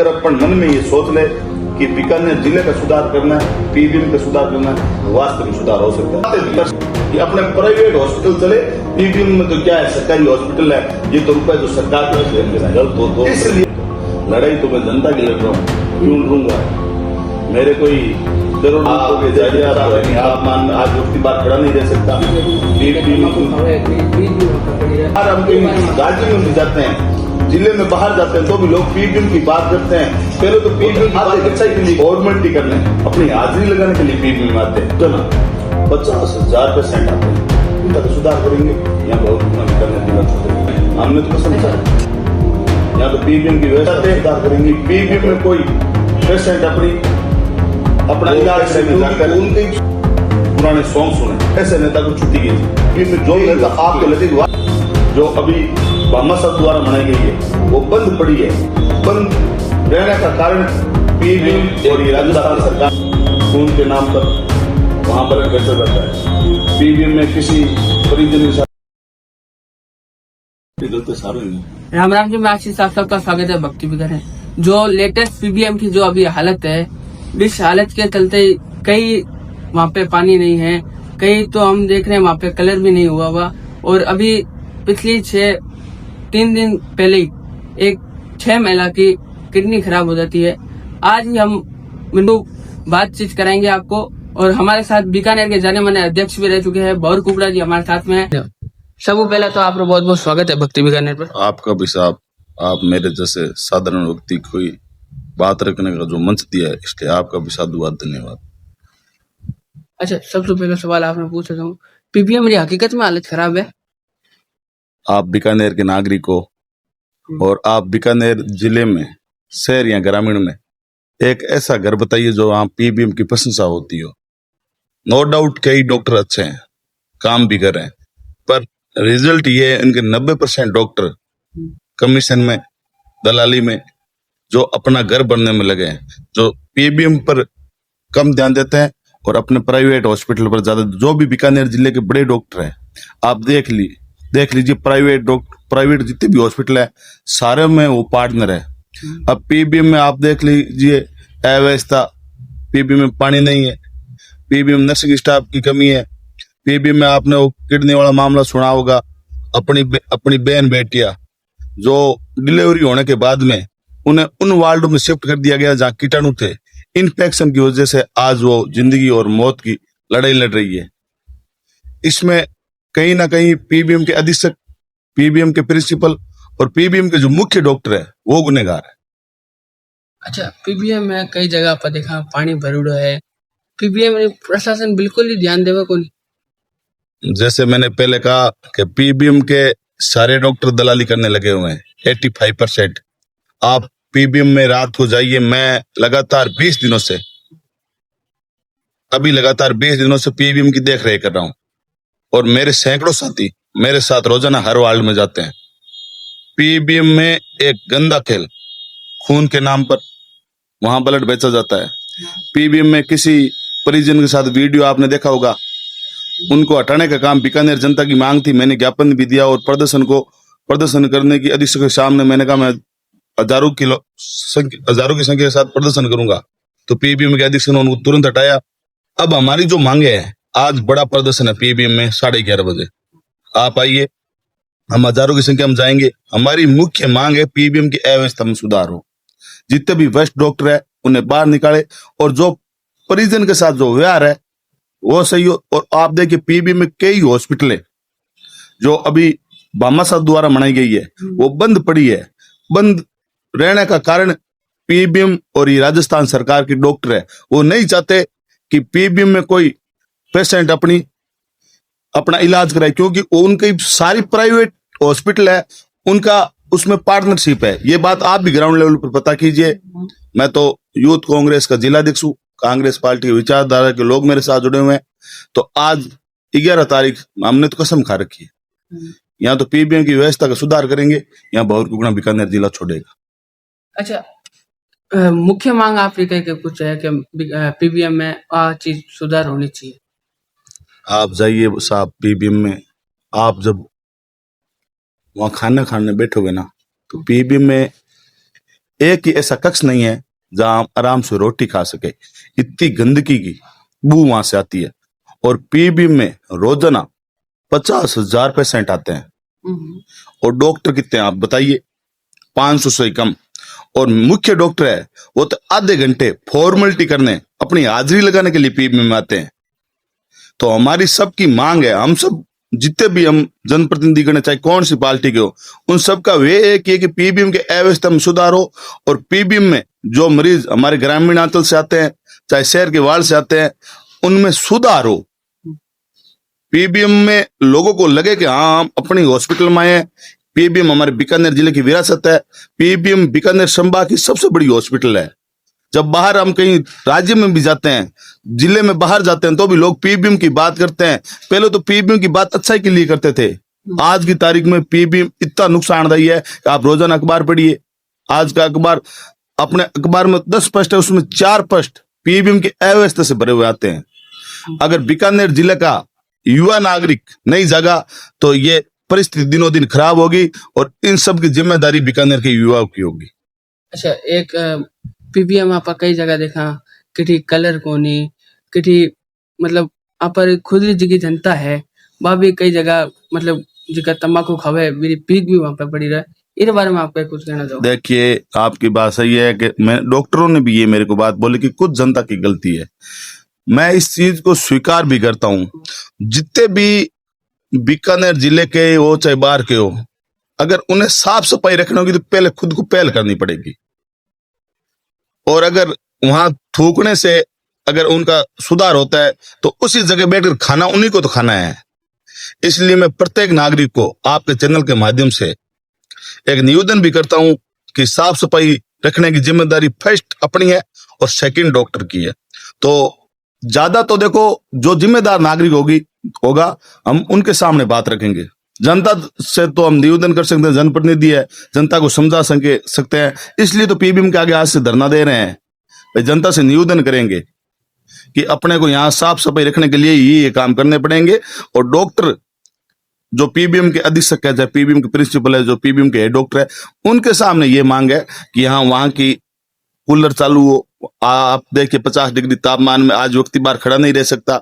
अगर अपन मन में ये सोच ले कि बीकानेर जिले का सुधार करना है, पीबीएम का सुधार करना है, वास्तविक सुधार हो सकता है। ये अपने प्राइवेट हॉस्पिटल चले, पीबीएम में तो क्या है, सरकारी हॉस्पिटल है, ये तो रुपए जो सरकार को देना गलत हो। इसलिए लड़ाई तो मैं जनता की लड़ रहा हूँ, क्यों लड़ूंगा? मेरे कोई जरूर आप मान आज वक्त की बात खड़ा नहीं दे सकता। हम कहीं राज्य में भी जाते हैं, जिले में बाहर जाते हैं, तो भी लोग पीबीएम की बात करते हैं। पहले तो पीबीएम की बात अच्छा के लिए गवर्नमेंट ही करने, अपनी हाजिरी लगाने के लिए पीबीएम में आते हैं। तो ना 50,000 पेशेंट आते हैं, उनका तो सुधार करेंगे। यहाँ बहुत हमने तो समझा, यहाँ तो पीबीएम की व्यवस्था सुधार करेंगे। पीबीएम में कोई पेशेंट अपना इलाज से जाकर उनके पुराने सॉन्ग सुने, ऐसे नेता को छुट्टी की थी। जो नेता आपको लगेगा जो अभी भामाशाह द्वारा बनाई गई है वो बंद पड़ी है। बंद रहने का कारण पीबीएम और ये राजस्थान सरकार खून के नाम पर वहां पर बेचा जाता है। पीबीएम में किसी परिजन के साथ राम राम जी, मैं आशीष आप सबका स्वागत है भक्ति विगर है। जो लेटेस्ट पीबीएम की जो अभी हालत है, इस हालत के चलते कई वहाँ पे पानी नहीं है, कई तो हम देख रहे हैं वहाँ पे कलर भी नहीं हुआ। और अभी पिछली 3 दिन पहले ही एक 6 महिला की किडनी खराब हो जाती है। आज ही हम बिंदु बातचीत कराएंगे आपको, और हमारे साथ बीकानेर के जाने माने अध्यक्ष भी रह चुके हैं भौर कुबड़ा जी हमारे साथ में है। सबसे पहले तो आपका बहुत बहुत स्वागत है भक्ति बीकानेर पर। आपका भी साहब, आप मेरे जैसे साधारण व्यक्ति कोई बात रखने का जो मंच दिया है, इसलिए आपका भी साधुवाद धन्यवाद। अच्छा, सबसे पहला सवाल आपने पूछा था, पीबीएम मेरी हकीकत में हालत खराब है? आप बीकानेर के नागरिक हो और आप बीकानेर जिले में शहर या ग्रामीण में एक ऐसा घर बताइए जो वहां पीबीएम की प्रशंसा होती हो। नो डाउट कई डॉक्टर अच्छे हैं, काम भी कर रहे हैं, पर रिजल्ट ये है इनके 90% डॉक्टर कमीशन में, दलाली में, जो अपना घर बनने में लगे हैं, जो पीबीएम पर कम ध्यान देते हैं और अपने प्राइवेट हॉस्पिटल पर ज्यादा। जो भी बीकानेर जिले के बड़े डॉक्टर हैं, आप देख लीजिए प्राइवेट जितने भी हॉस्पिटल है सारे में वो पार्टनर है। अब पीबीएम में आप देख लीजिए अव्यवस्था, पीबीएम में पानी नहीं है, पीबीएम नर्सिंग स्टाफ की कमी है, पीबीएम में आपने वो किडनी वाला मामला सुना होगा। अपनी बहन बेटियां जो डिलीवरी होने के बाद में उन्हें उन वार्डों में शिफ्ट कर दिया गया जहां कीटाणु थे। इन्फेक्शन की वजह से आज वो जिंदगी और मौत की लड़ाई लड़ रही है। इसमें कहीं ना कहीं पीबीएम के अधीक्षक, पीबीएम के प्रिंसिपल और पीबीएम के जो मुख्य डॉक्टर है वो गुनहगार है। अच्छा, पीबीएम में कई जगह पर देखा पानी भरूड़ा है, पीबीएम में प्रशासन बिल्कुल ही ध्यान देगा को नहीं। जैसे मैंने पहले कहा कि पीबीएम के सारे डॉक्टर दलाली करने लगे हुए हैं, 85%। आप पीबीएम में रात को जाइए, मैं लगातार 20 दिनों से पीबीएम की देख रेख कर रहा हूं, और मेरे सैकड़ों साथी मेरे साथ रोजाना हर वार्ड में जाते हैं। पीबीएम में एक गंदा खेल, खून के नाम पर वहां ब्लड बेचा जाता है। पीबीएम में किसी परिजन के साथ वीडियो आपने देखा होगा, उनको हटाने का काम बीकानेर जनता की मांग थी। मैंने ज्ञापन भी दिया और प्रदर्शन करने की अधीक्षक के सामने मैंने कहा मैं हजारों की संख्या के साथ प्रदर्शन करूंगा, तो पीबीएम के अधीक्षक ने उनको तुरंत हटाया। अब हमारी जो मांगे हैं, आज बड़ा प्रदर्शन है पीबीएम में 11:30 बजे, आप आइए, हम हजारों की संख्या में जाएंगे। हमारी मुख्य मांग है पीबीएम की अव्यवस्था में सुधार हो, जितने भी वेस्ट डॉक्टर है उन्हें बाहर निकाले, और जो परिजन के साथ जो व्यवहार है वो सही हो। और आप देखिए पीबीएम में कई हॉस्पिटल जो अभी भामाशाह द्वारा बनाई गई है वो बंद पड़ी है। बंद रहने का कारण पीबीएम और ये राजस्थान सरकार के डॉक्टर है, वो नहीं चाहते कि पीबीएम में कोई पेशेंट अपना इलाज कराए, क्योंकि उनकी सारी प्राइवेट हॉस्पिटल है, उनका उसमें पार्टनरशिप है। ये बात आप भी ग्राउंड लेवल पर पता कीजिए। मैं तो यूथ कांग्रेस का जिलाध्यक्ष हूँ, कांग्रेस पार्टी की विचारधारा के लोग मेरे साथ जुड़े हुए हैं। तो आज 11 तारीख हमने तो कसम खा रखी है, यहाँ तो पीबीएम की व्यवस्था का सुधार करेंगे, यहाँ भौर कुबड़ा बीकानेर जिला छोड़ेगा। अच्छा, मुख्य मांग आप ये कह के कुछ है कि पीबीएम में आ चीज सुधार होनी चाहिए। आप जाइए साहब पीबीएम में, आप जब वहां खाना खाने बैठोगे ना, तो पीबीएम में एक ही ऐसा कक्ष नहीं है जहां हम आराम से रोटी खा सके। इतनी गंदगी की बू वहां से आती है। और पीबीएम में रोजाना 50,000 पेशेंट आते हैं और डॉक्टर कितने हैं आप बताइए, 500 से कम। और मुख्य डॉक्टर है वो तो आधे घंटे फॉर्मेलिटी करने, अपनी हाजिरी लगाने के लिए पीबीएम में आते हैं। तो हमारी सबकी मांग है, हम सब जितने भी हम जनप्रतिनिधि गण चाहे कौन सी पार्टी के हो, उन सबका वे एक है कि पीबीएम के अव्यवस्था में सुधार हो और पीबीएम में जो मरीज हमारे ग्रामीण अंचल से आते हैं चाहे शहर के वार्ड से आते हैं उनमें सुधार हो। पीबीएम में लोगों को लगे कि हाँ हम अपनी हॉस्पिटल में आए हैं। पीबीएम हमारे बीकानेर जिले की विरासत है। पीबीएम बीकानेर संभाग की सबसे बड़ी हॉस्पिटल है। जब बाहर हम कहीं राज्य में भी जाते हैं, जिले में बाहर जाते हैं, तो भी लोग पीबीएम की बात करते हैं। पहले तो पीबीएम की बात अच्छाई के लिए करते थे। आज की तारीख में पीबीएम इतना नुकसानदायी है कि आप रोजाना अखबार पढ़िए। आज का अखबार, अपने अखबार में 10 पृष्ठ है, उसमें 4 पृष्ठ पीबीएम की अव्यवस्था से भरे हुए आते हैं। अगर बीकानेर जिले का युवा नागरिक नहीं जागा तो ये परिस्थिति दिनों दिन खराब होगी और इन सब की जिम्मेदारी बीकानेर के युवाओं की होगी। अच्छा, एक पीबीएम आप कई जगह देखा किठी कलर कोनी किठी मतलब आप खुद जी जनता है वह भी कई जगह मतलब जिका तंबाकू खावे मेरी पीक भी वहां पर पड़ी रहे। इस बारे में आपका कुछ कहना चाहो? देखिए आपकी बात सही है कि मैं डॉक्टरों ने भी ये मेरे को बात बोली कि कुछ जनता की गलती है। मैं इस चीज को स्वीकार भी करता हूं। जितने भी बीकानेर जिले के हो चाहे बाहर के हो, अगर उन्हें साफ सफाई रखनी होगी तो पहले खुद को पहल करनी पड़ेगी। और अगर वहां थूकने से अगर उनका सुधार होता है तो उसी जगह बैठकर खाना उन्हीं को तो खाना है। इसलिए मैं प्रत्येक नागरिक को आपके चैनल के माध्यम से एक निवेदन भी करता हूं कि साफ सफाई रखने की जिम्मेदारी फर्स्ट अपनी है और सेकंड डॉक्टर की है। तो ज्यादा तो देखो जो जिम्मेदार नागरिक होगा हम उनके सामने बात रखेंगे। जनता से तो हम निवेदन कर सकते हैं, जनप्रतिनिधि है, जनता को समझा सकते हैं। इसलिए तो पीबीएम के आगे आज से धरना दे रहे हैं। भाई जनता से निवेदन करेंगे कि अपने को यहाँ साफ सफाई रखने के लिए ये काम करने पड़ेंगे। और डॉक्टर जो पीबीएम के अधीक्षक है, चाहे पीबीएम के प्रिंसिपल है, जो पीबीएम के हेड डॉक्टर है, उनके सामने ये मांग है कि यहाँ वहां की कूलर चालू हो। आप देखिए 50 डिग्री तापमान में आज व्यक्ति बाहर खड़ा नहीं रह सकता।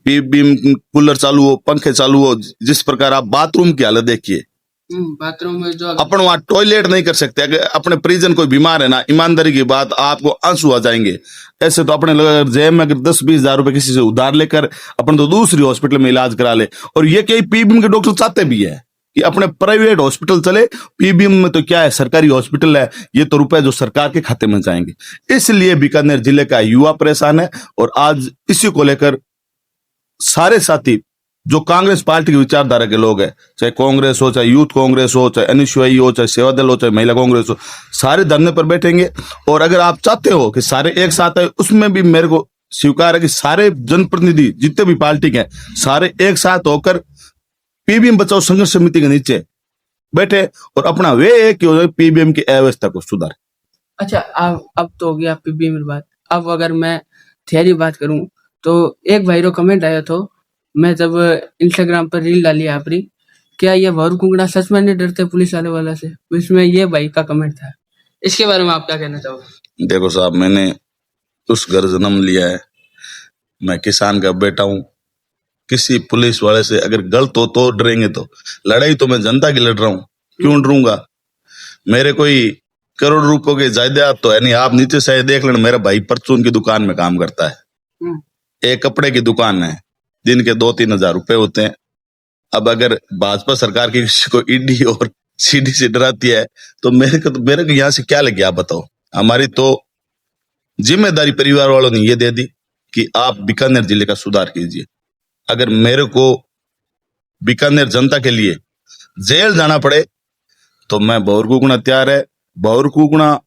पीबीएम कूलर चालू हो, पंखे चालू हो। जिस प्रकार आप बाथरूम की हालत देखिए, बाथरूम में जो अपन वहां टॉयलेट नहीं कर सकते। अगर अपने परिजन कोई बीमार है ना, ईमानदारी की बात, आपको आंसू आ जाएंगे। ऐसे तो अपने जेब में अगर 10-20 हजार रुपए किसी से उधार लेकर अपन तो दूसरी हॉस्पिटल में इलाज करा ले। और ये कई पीबीएम के डॉक्टर चाहते भी है कि अपने प्राइवेट हॉस्पिटल चले। पीबीएम में तो क्या है, सरकारी हॉस्पिटल है, ये तो रुपए जो सरकार के खाते में जाएंगे। इसलिए बीकानेर जिले का युवा परेशान है। और आज इसी को लेकर सारे साथी जो कांग्रेस पार्टी की विचारधारा के लोग हैं, चाहे कांग्रेस हो, चाहे यूथ कांग्रेस हो, चाहे एनएसयूआई हो, चाहे सेवा दल हो, चाहे महिला कांग्रेस हो, सारे धरने पर बैठेंगे। और अगर आप चाहते हो कि सारे एक साथ है, उसमें भी मेरे को स्वीकार है कि सारे जनप्रतिनिधि जितने भी पार्टी के सारे एक साथ होकर पीबीएम बचाओ संघर्ष समिति के नीचे बैठे और अपना वे एक पीबीएम की अव्यवस्था को सुधार। अच्छा, अब तो हो गया पीबीएम की बात। अब अगर मैं थियरी बात करूं तो एक भाई रो कमेंट आया था, मैं जब इंस्टाग्राम पर रील डाली आपरी, क्या ये भौर कुंगड़ा सच में नहीं डरते पुलिस वाले वाला से? इसमें ये भाई का कमेंट था, इसके बारे में आप क्या कहना चाहोगे? देखो साहब, मैंने उस घर जन्म लिया है, मैं किसान का बेटा हूं। किसी पुलिस वाले से अगर गलत हो तो डरेंगे? तो लड़ाई तो मैं जनता की लड़ रहा हूं, क्यों डरूंगा? मेरे कोई करोड़ रुपयों की जायदाद तो है नहीं। आप नीचे से देख लेना, मेरा भाई परचून की दुकान में काम करता है, एक कपड़े की दुकान है, दिन के 2-3 हजार रुपए होते हैं। अब अगर भाजपा सरकार की किसी को ईडी और सीडी से डराती है तो मेरे को यहाँ से क्या लगे आप बताओ? हमारी तो जिम्मेदारी परिवार वालों ने ये दे दी कि आप बीकानेर जिले का सुधार कीजिए। अगर मेरे को बीकानेर जनता के लिए जेल जाना पड़े तो मैं बहुरकुगुणा तैयार है। बहुरकुगुणा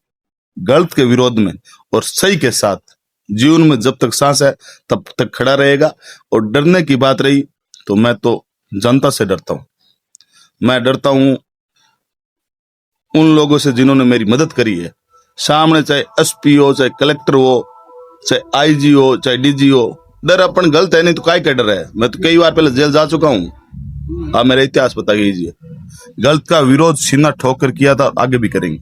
गलत के विरोध में और सही के साथ जीवन में जब तक सांस है तब तक खड़ा रहेगा। और डरने की बात रही तो मैं तो जनता से डरता हूं। मैं डरता हूं उन लोगों से जिन्होंने मेरी मदद करी है। सामने चाहे एसपी हो, चाहे कलेक्टर हो, चाहे आईजी हो, चाहे डीजी हो, डर अपन गलत है नहीं तो काय का डर है? मैं तो कई बार पहले जेल जा चुका हूं। आप मेरा इतिहास बता कीजिए। गलत का विरोध सीना ठोक कर किया था, आगे भी करेंगे।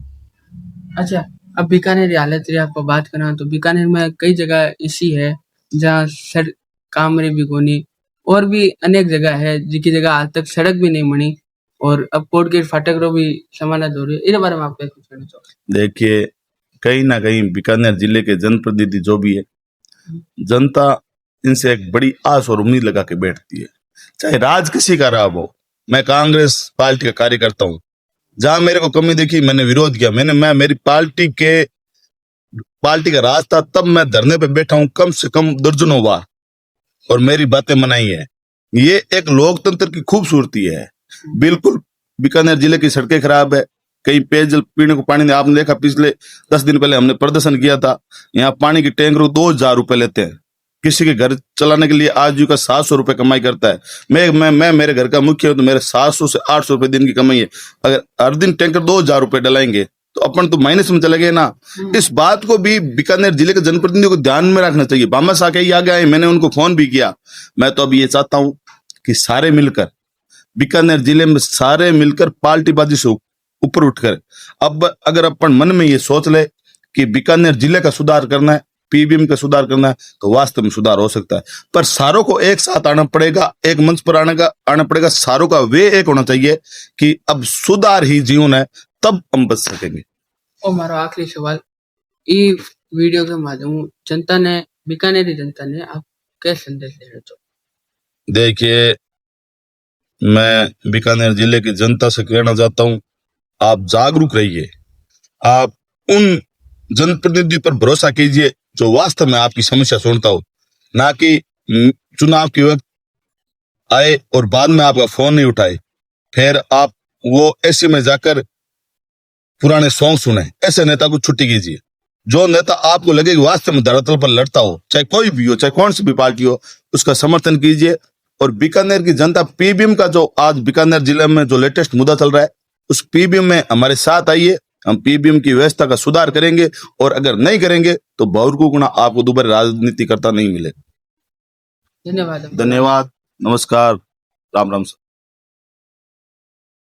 अच्छा, अब बीकानेर की हालत की आपको बात करें तो बीकानेर में कई जगह ऐसी है जहाँ सड़क काम रे भी कोनी और भी अनेक जगह है जिनकी जगह आज तक सड़क भी नहीं बनी और अब कोर्ट गेट फाटक रो भी समानत हो रही है। इस बारे में आप क्या कुछ कहना चाहोगे? देखिए, कहीं ना कहीं बीकानेर जिले के जनप्रतिनिधि जो भी है, जनता इनसे एक बड़ी आस और उम्मीद लगा के बैठती है। चाहे राज किसी का रहा हो, मैं कांग्रेस पार्टी का कार्यकर्ता हूं। जहां मेरे को कमी देखी मैंने विरोध किया। मैं मेरी पार्टी का राज था, तब मैं धरने पे बैठा हूं कम से कम दर्जनों बार और मेरी बातें मनाई है। ये एक लोकतंत्र की खूबसूरती है। बिल्कुल बीकानेर जिले की सड़कें खराब है, कहीं पेयजल पीने को पानी नहीं। आपने देखा पिछले 10 दिन पहले हमने प्रदर्शन किया था, यहाँ पानी की टैंकर 2,000 रुपए लेते हैं। किसी के घर चलाने के लिए आजीविका 700 रुपए कमाई करता है। मैं मेरे घर का मुखिया हूं तो मेरे 700 से 800 रुपए दिन की कमाई है। अगर हर दिन टैंकर 2,000 रुपए डलाएंगे तो अपन तो माइनस में चले गए ना। इस बात को भी बीकानेर जिले के जनप्रतिनिधियों को ध्यान में रखना चाहिए। बामस आके ही आगे आए, मैंने उनको फोन भी किया। मैं तो अब ये चाहता हूं कि सारे मिलकर बीकानेर जिले में सारे मिलकर पार्टीबाजी से ऊपर उठकर अब अगर अपन मन में ये सोच ले कि बीकानेर जिले का सुधार करना है, पीबीएम का सुधार करना है, तो वास्तव में सुधार हो सकता है। पर सारों को एक साथ आना पड़ेगा, एक मंच पर आना पड़ेगा। सारों का वे एक होना चाहिए कि अब सुधार ही जीवन है, तब हम बच सकेंगे। और हमारा आखिरी सवाल, ई वीडियो के माध्यम जनता ने बीकानेरी जनता ने आप क्या संदेश देना चाहो? देखिए, मैं बीकानेर जिले की जनता से कहना चाहता हूं, आप जागरूक रहिए। आप उन जनप्रतिनिधि पर भरोसा कीजिए जो वास्तव में आपकी समस्या सुनता हो, ना कि चुनाव के वक्त आए और बाद में आपका फोन नहीं उठाए, फिर आप वो ऐसे में जाकर पुराने सॉन्ग सुने। ऐसे नेता को छुट्टी कीजिए। जो नेता आपको लगे कि वास्तव में धरातल पर लड़ता हो, चाहे कोई भी हो, चाहे कौन सी भी पार्टी हो, उसका समर्थन कीजिए। और बीकानेर की जनता पीबीएम का जो आज बीकानेर जिले में जो लेटेस्ट मुद्दा चल रहा है, उस पीबीएम में हमारे साथ आइए। हम पीबीएम की व्यवस्था का सुधार करेंगे और अगर नहीं करेंगे तो बहुरकू गुना आपको दोबारा राजनीति करता नहीं मिले। धन्यवाद। धन्यवाद, नमस्कार, राम राम।